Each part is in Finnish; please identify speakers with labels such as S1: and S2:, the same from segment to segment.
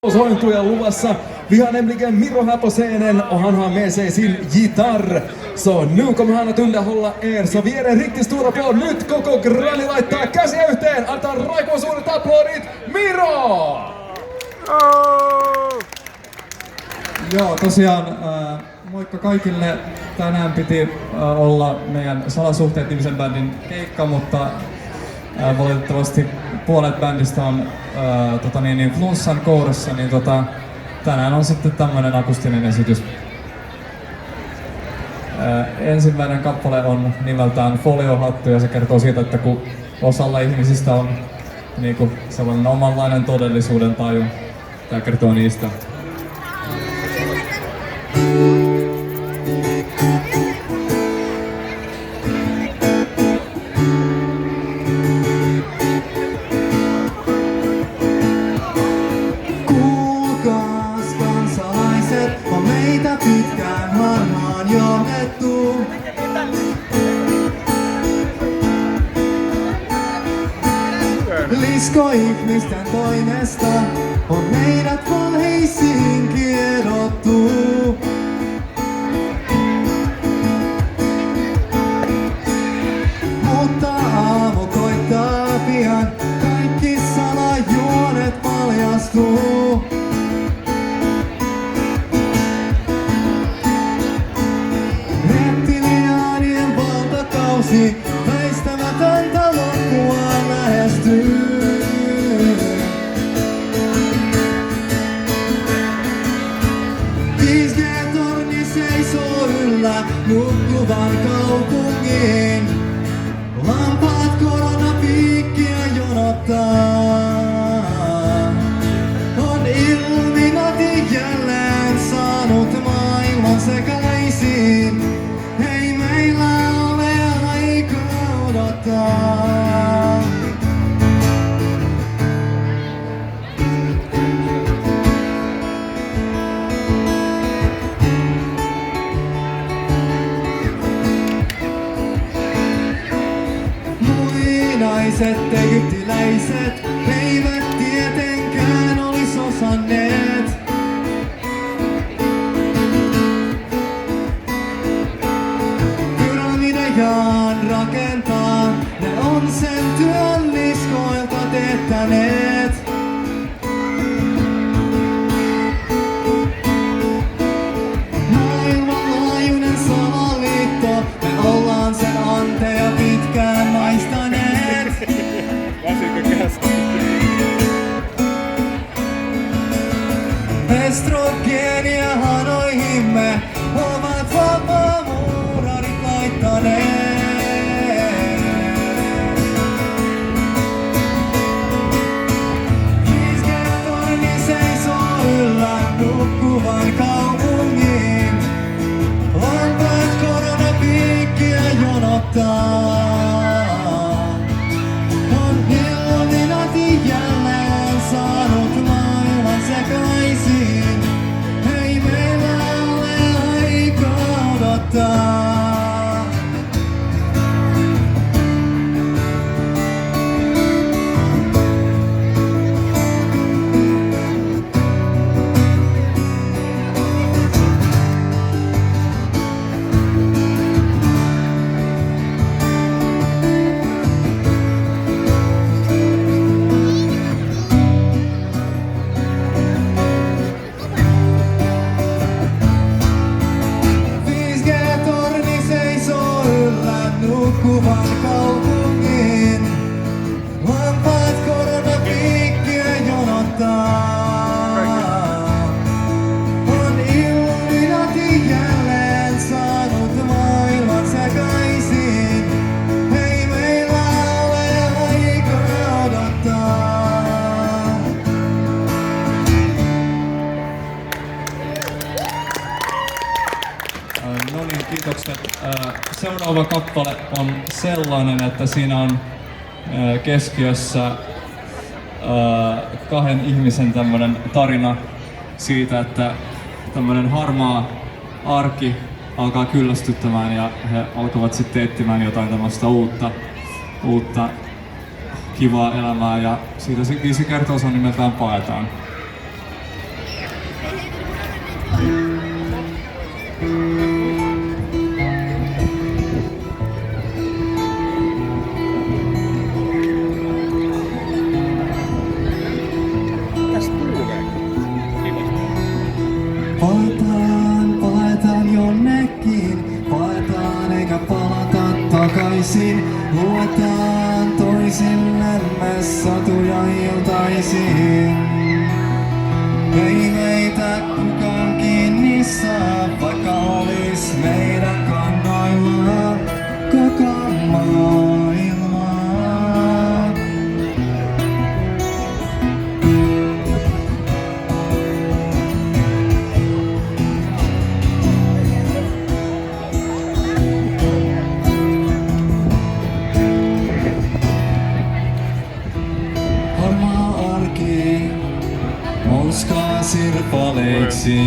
S1: Sointuja luvassa. Vi har nämligen Miro här på scenen och han har med sig sin gitarr. Så nu kommer han att underhålla er. Så vi ger en riktigt stor applåd. Nyt koko Grani laittaa käsiä yhteen. Antaa Raikon suuret aplodit. Miro!
S2: Joo, tosiaan moikka kaikille. Tänään piti olla meidän Salasuhteet-nimisen bändin keikka, mutta valitettavasti puolet bändistä on flunssan kourassa, niin tänään on sitten tämmönen akustinen esitys. Ensimmäinen kappale on nimeltään Foliohattu ja se kertoo siitä, että kun osalla ihmisistä on niinku sellainen omanlainen todellisuuden taju, tää kertoo niistä.
S3: Kuulkaas kansalaiset, on meitä pitkään harhaan johdettu. Lisko ihmisten toimesta on meidät valheisiin kiedottu. Mutta aamu koittaa pian, kaikki salajuonet paljastuu. Reptiliaanien valtakausi, väistämätöntä loppua lähestyy. 5G-torni seisoo yllä nukkuvan kaupungin. Lampaat koronapiikkiä jonottaa. On Illuminati jälleen saanut maailman sekaisin. Ei meillä ole aikaa odottaa. Muinaiset egyptiläiset eivät tietenkään olis osanneet. Pyramidejaan rakentaa, ne on sen työn liskoilta teettäneet. Maailmanlaajuinen salaliitto, me ollaan sen anteja pitkään maistaneet. Estrogeenia hanoihimme ovat vapaamuurarit laittaneet. 5G-torni seisoo yllä nukkuvan kaupungin. Lampaat koronapiikkiä jonottaa. On Illuminati jälleen saanut maailman sekaisin. Ei meillä ole aikaa odottaa. Nukkuvan kaupungin. Lampaat koronapiikkiä jonottaa. On Illuminati jälleen saanut maailman sekaisin. Ei meillä ole aikaa odottaa.
S2: No niin, kiitokset. Seuraava kappale on sellainen, että siinä on keskiössä kahden ihmisen tämmönen tarina siitä, että tämmönen harmaa arki alkaa kyllästyttämään ja he alkavat sitten etsimään jotain tämmöistä uutta kivaa elämää ja siitä se biisi kertoo, se on nimeltään Paetaan.
S3: Palataan jonnekin, palataan eikä palata takaisin. Luetaan toisillemme satuja iltaisin. Ei meitä kukaan kiinni saa, vaikka olis meidän kannoilla koko maailma. Harmaa arki mouskaa sirpaleiksi.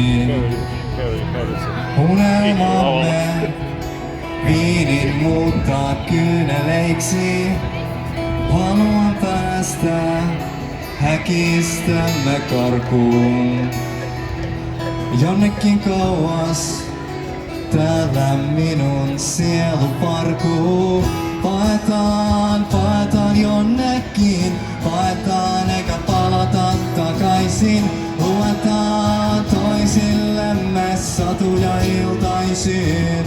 S3: Unelmamme viinin muuttaa kyyneleiksi. Haluan päästä häkistämme karkuun. Jonnekin kauas täällä minun sielu parkuu. Paetaan jonnekin, paetaan eikä palata takaisin. Luetaan toisillemme satuja iltaisin.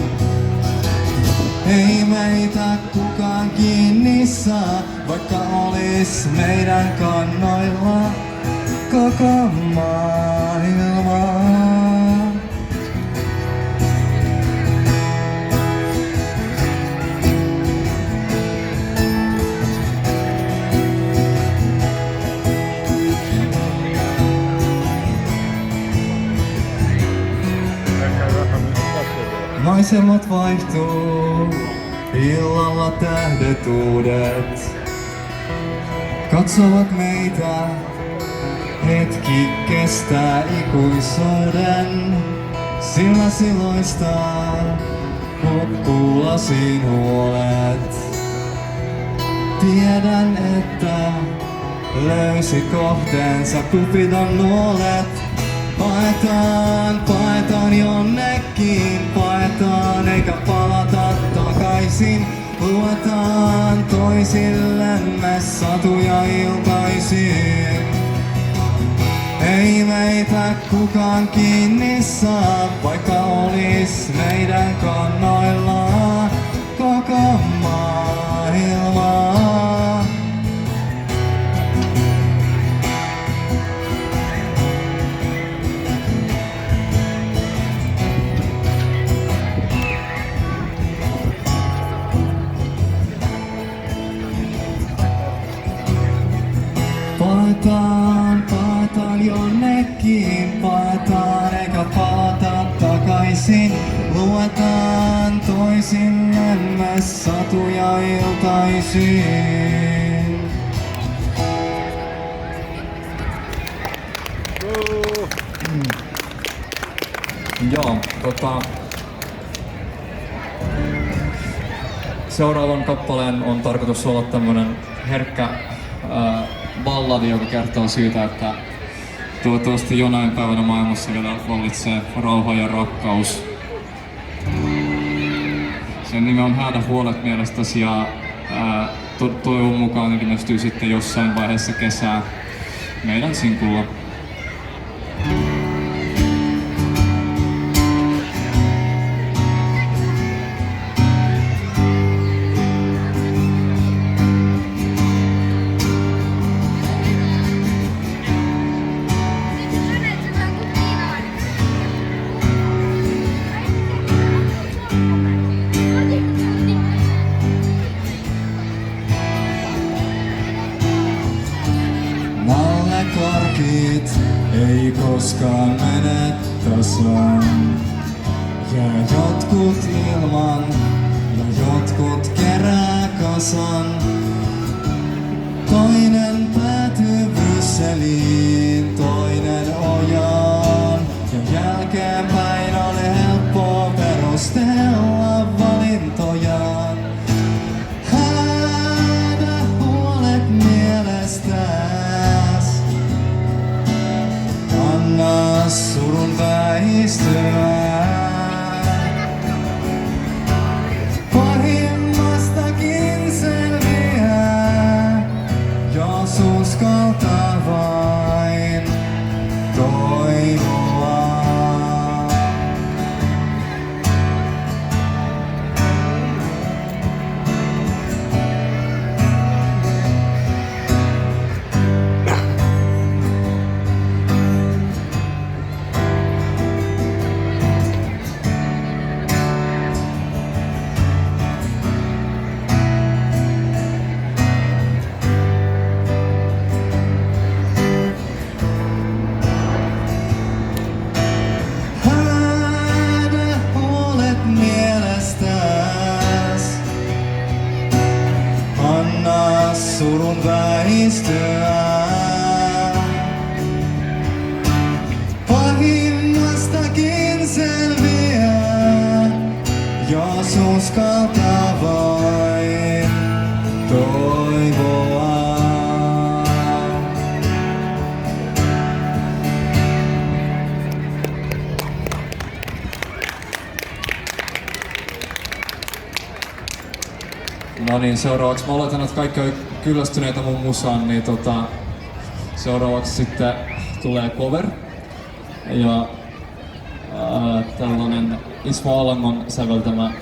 S3: Ei meitä kukaan kiinni saa, vaikka olis meidän kannoilla koko maailma. Maisemat vaihtuu, illalla tähdet uudet. Katsovat meitä, hetki kestää ikuisuuden. Silmäsi loistaa, hukkuu lasiin huolet. Tiedän, että löysi kohteensa kupidon nuolet. Paetaan jonnekin, paetaan eikä palata takaisin. Luetaan toisillemme satuja iltaisin. Ei meitä kukaan kiinni saa, vaikka olis meidän kannoilla koko maailma. Paetaan jonnekin, paetaan eikä palata takaisin. Luetaan toisillemme satuja iltaisin.
S2: Joo, seuraavan kappaleen on tarkoitus olla tämmönen herkkä balladi, joka kertoo siitä, että toivottavasti jonain päivänä maailmassa vielä vallitsee rauha ja rakkaus. Sen nimi on Häädä huolet mielestäsi ja toivon mukaan ilmestyy sitten jossain vaiheessa kesää meidän sinkulla.
S3: Korkit ei koskaan mene tasan. Jää jotkut ilman ja jotkut kerää kasan. Toinen päätyy Brysseliin, toinen ojaan. Ja jälkeenpäin on helppo perustella valintojaan. Häädä huolet mielestäs. Anna surun väistyä. Pahimmastakin selviää, jos uskaltaa vain. väistyä. Pahimmastakin selviää, jos uskaltaa vain toivoa.
S2: No niin, seuraavaksi mä oletan, että kaikki on kyllästyneitä mun musaan, niin seuraavaksi sitten tulee cover. Ja tällainen Ismo Alangon säveltämä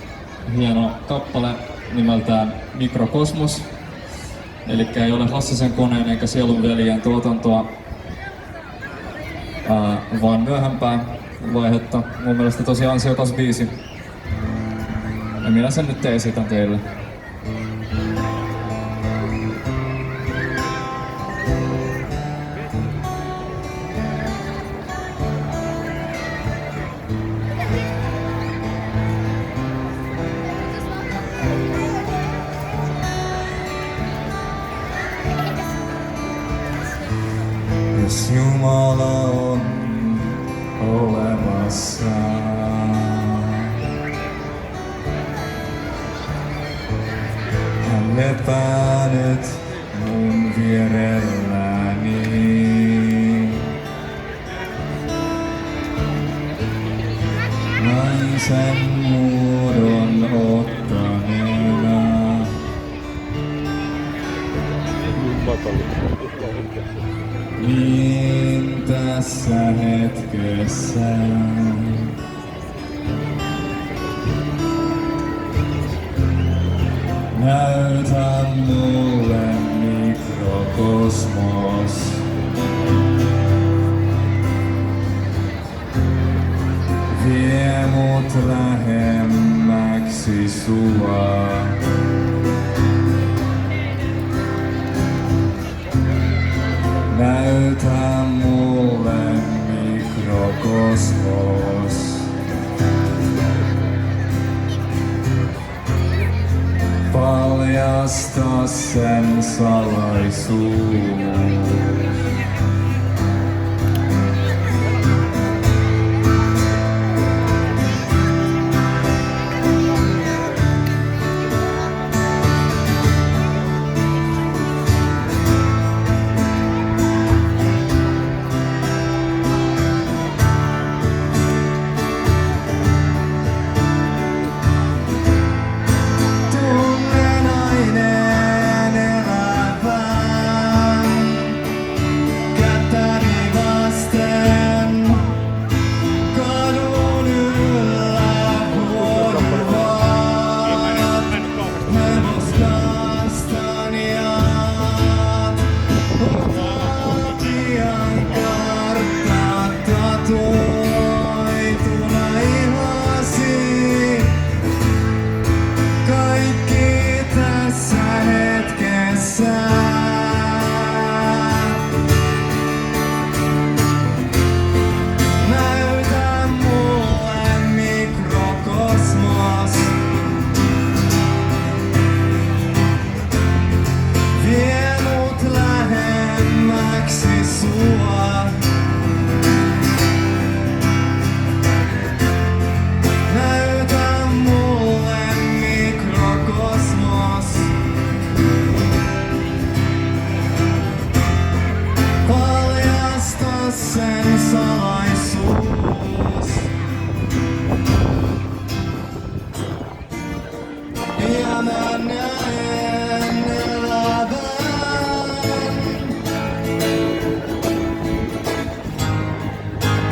S2: hieno kappale nimeltään Mikrokosmos. Elikkä ei ole Hassisen koneen eikä Sielun veljen tuotantoa, vaan myöhempää vaihetta. Mun mielestä tosi ansiokas biisi. Ja minä sen nyt esitän teille.
S3: Jos Jumala on olemassa, hän lepää nyt mun vierelläni. Naisen muodon ottaneena. Niin tässä hetkessä näytä mulle mikrokosmos. Vie mut lähemmäksi sua. Näytä mulle mikrokosmos. Paljasta sen salaisuus.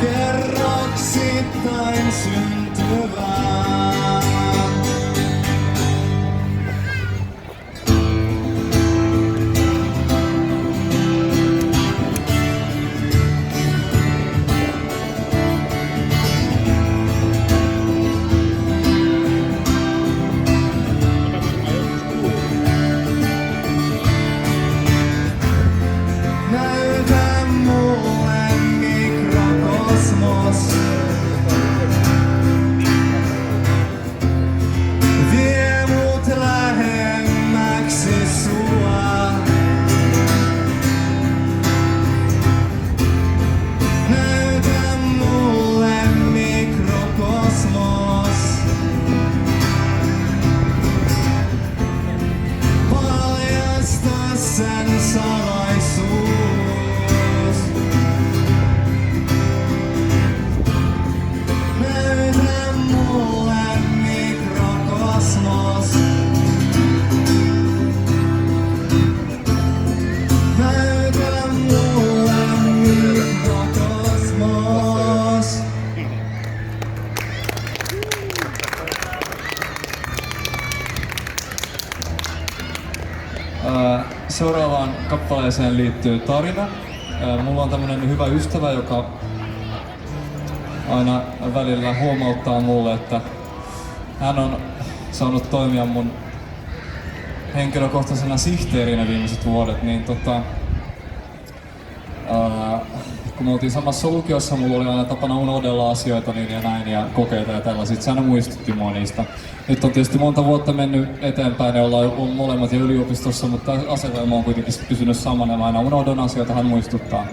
S3: Kerroksittain syntyvää. Näytä mulle mikrokosmos.
S2: kappaleeseen liittyy tarina. Mulla on tämmönen hyvä ystävä, joka aina välillä huomauttaa mulle, että hän on saanut toimia mun henkilökohtaisena sihteerinä viimeiset vuodet, niin kun me oltiin samassa lukiossa, mulla oli aina tapana unohdella asioita niin ja näin ja kokeita ja tällaiset. Se aina muistutti mua niistä. Nyt on tietysti monta vuotta mennyt eteenpäin ja ollaan molemmat jo yliopistossa, mutta asetelma on kuitenkin pysynyt samana. Mä aina unohdan asioita, hän muistuttaa.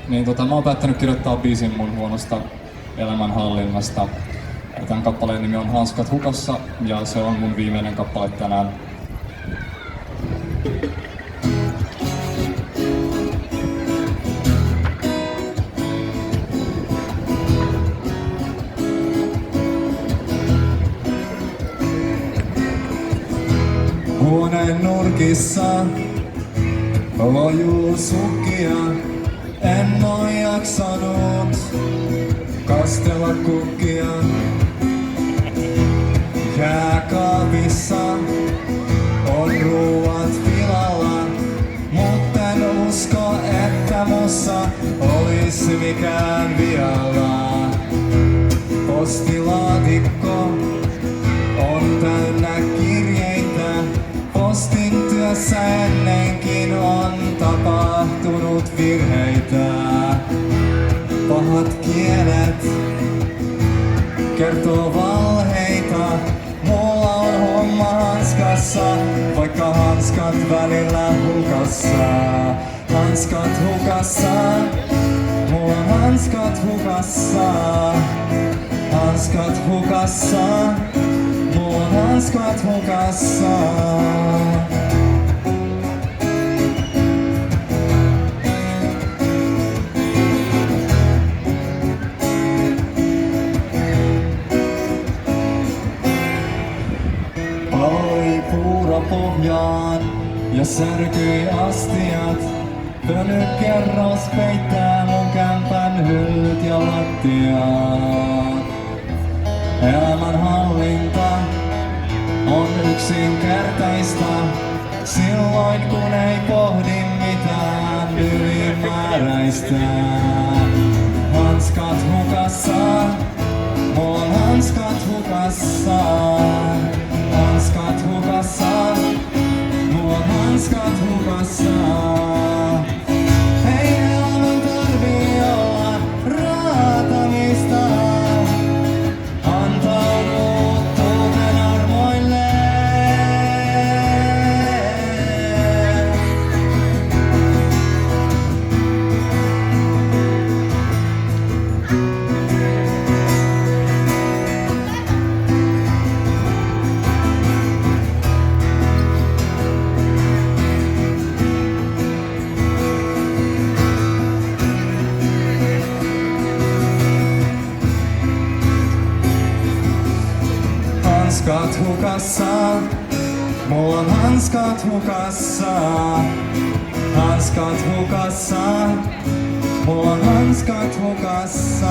S2: Niin mä oon päättänyt kirjoittaa biisin mun huonosta elämänhallinnasta. Tämän kappaleen nimi on Hanskat hukassa ja se on mun viimeinen kappale tänään.
S3: Huoneen nurkissa lojuu sukkia. En oo jaksanut kastella kukkia. Jääkaapissa on ruuat pilalla, mut en usko, että mussa olis mikään vialla. Postilaatikko on täynnä kirjeitä. Postin työssä ennenkin on tapahtunut virheitä. Pahat kielet kertoo valheita. Mulla on homma hanskassa, vaikka hanskat välillä hukassa. Hanskat hukassa, mulla on hanskat hukassa. Hanskat hukassa, mulla on hanskat hukassa. Paloi puuropohjaan ja särkyi astiat. Pölykerros peittää mun kämpän hyllyt ja lattiat. Elämänhallinta on yksinkertaista silloin kun ei pohdi mitään ylimääräistä. Hanskat hukassa, mulla on hanskat hukassa. Hanskat hukassa, mulla on hanskat hukassa. Ei elämän tarvii olla raatamista. Antaudu tuuten armoille. Hanskat hukassa, mulla on hanskat hukassa. Hanskat hukassa, mulla on hanskat hukassa.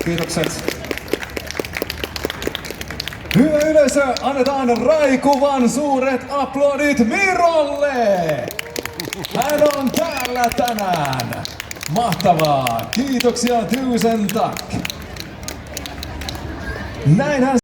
S3: Kiitokset.
S1: Hyvä yleisö, annetaan Raikuvan suuret aplodit Mirolle! Hän on täällä tänään. Mahtavaa! Kiitoksia, tusen tack! Näin hän